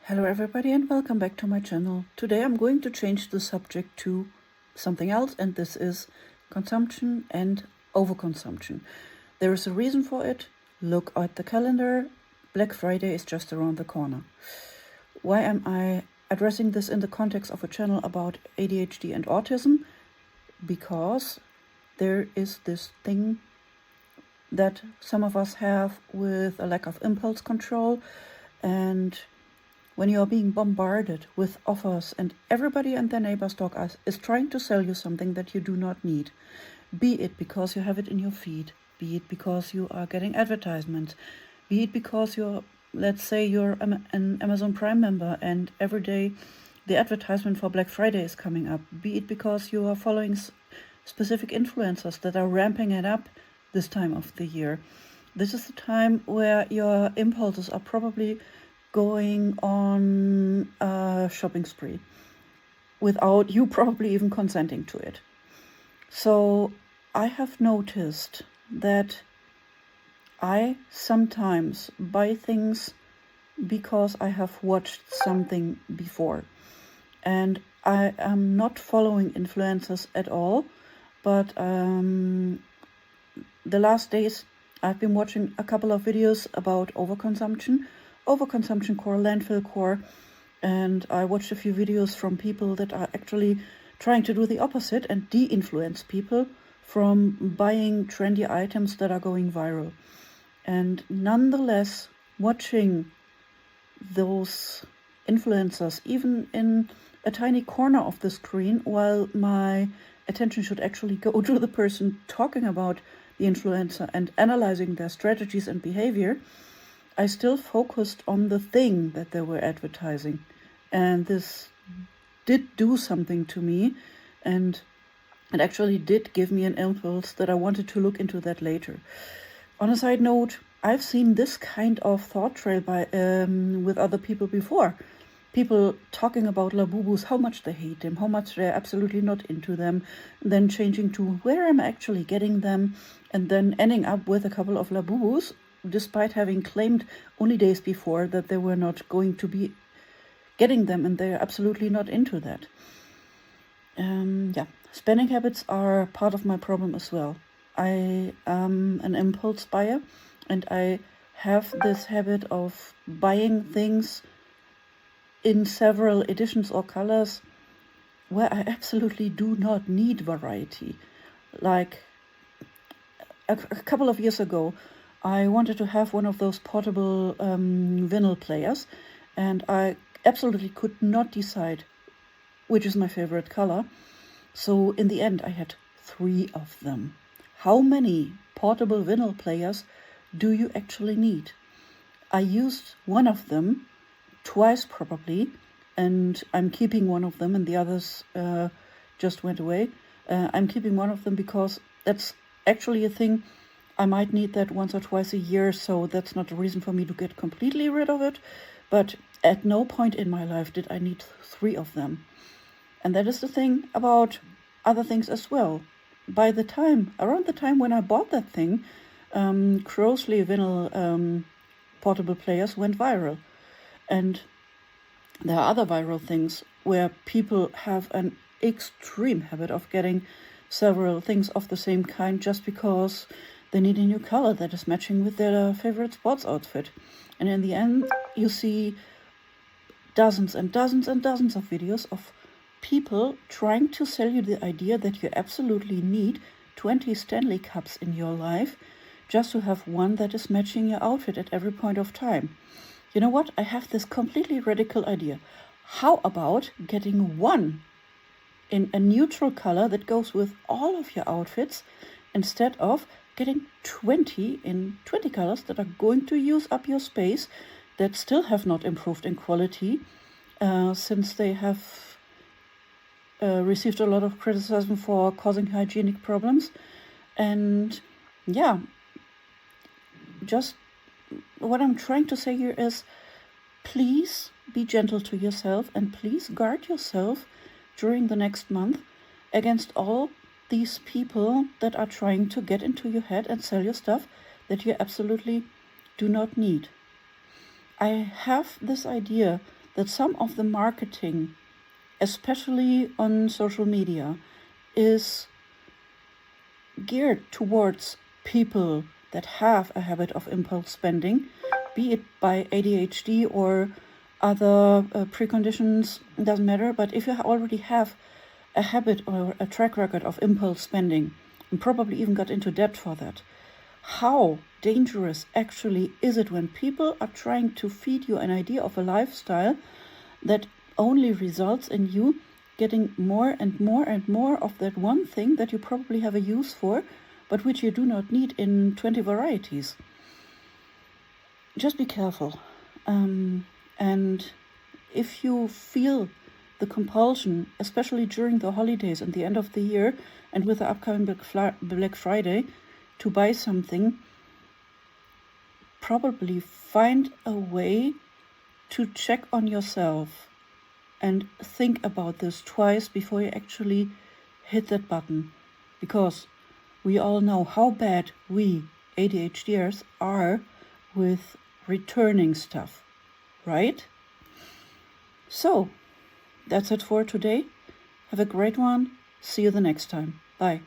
Hello everybody and welcome back to my channel. Today I'm going to change the subject to something else, and this is consumption and overconsumption. There is a reason for it. Look at the calendar. Black Friday is just around the corner. Why am I addressing this in the context of a channel about ADHD and autism? Because there is this thing that some of us have with a lack of impulse control, and when you are being bombarded with offers and everybody and their neighbor's dog is trying to sell you something that you do not need, be it because you have it in your feed, be it because you are getting advertisements, be it because let's say you're an Amazon Prime member and every day the advertisement for Black Friday is coming up, be it because you are following specific influencers that are ramping it up this time of the year. This is the time where your impulses are probably going on a shopping spree without you probably even consenting to it. So I have noticed that I sometimes buy things because I have watched something before, and I am not following influencers at all, but the last days I've been watching a couple of videos about overconsumption core, landfill core, and I watched a few videos from people that are actually trying to do the opposite and de-influence people from buying trendy items that are going viral. And nonetheless, watching those influencers, even in a tiny corner of the screen, while my attention should actually go to the person talking about the influencer and analyzing their strategies and behavior, I still focused on the thing that they were advertising. And this did do something to me, and it actually did give me an impulse that I wanted to look into that later. On a side note, I've seen this kind of thought trail with other people before. People talking about Labubus, how much they hate them, how much they're absolutely not into them, then changing to where I'm actually getting them, and then ending up with a couple of Labubus, despite having claimed only days before that they were not going to be getting them, and they're absolutely not into that. Spending habits are part of my problem as well. I am an impulse buyer, and I have this habit of buying things in several editions or colors where I absolutely do not need variety. Like a couple of years ago, I wanted to have one of those portable vinyl players, and I absolutely could not decide which is my favorite color. So in the end, I had 3 of them. How many portable vinyl players do you actually need? I used one of them twice probably, and I'm keeping one of them, and the others just went away. I'm keeping one of them because that's actually a thing. I might need that once or twice a year, so that's not a reason for me to get completely rid of it. But at no point in my life did I need 3 of them. And that is the thing about other things as well. Around the time when I bought that thing, Crowsley vinyl portable players went viral. And there are other viral things where people have an extreme habit of getting several things of the same kind just because they need a new color that is matching with their favorite sports outfit. And in the end, you see dozens and dozens and dozens of videos of people trying to sell you the idea that you absolutely need 20 Stanley Cups in your life just to have one that is matching your outfit at every point of time. You know what? I have this completely radical idea. How about getting one in a neutral color that goes with all of your outfits, instead of getting 20 in 20 colors that are going to use up your space, that still have not improved in quality since they have received a lot of criticism for causing hygienic problems. And just what I'm trying to say here is, please be gentle to yourself, and please guard yourself during the next month against all these people that are trying to get into your head and sell you stuff that you absolutely do not need. I have this idea that some of the marketing, especially on social media, is geared towards people that have a habit of impulse spending, be it by ADHD or other preconditions, doesn't matter. But if you already have a habit or a track record of impulse spending, and probably even got into debt for that, how dangerous actually is it when people are trying to feed you an idea of a lifestyle that only results in you getting more and more and more of that one thing that you probably have a use for, but which you do not need in 20 varieties. Just be careful. And if you feel the compulsion, especially during the holidays and the end of the year, and with the upcoming Black Friday, to buy something, probably find a way to check on yourself and think about this twice before you actually hit that button. Because we all know how bad we ADHDers are with returning stuff, right? So, that's it for today. Have a great one. See you the next time. Bye.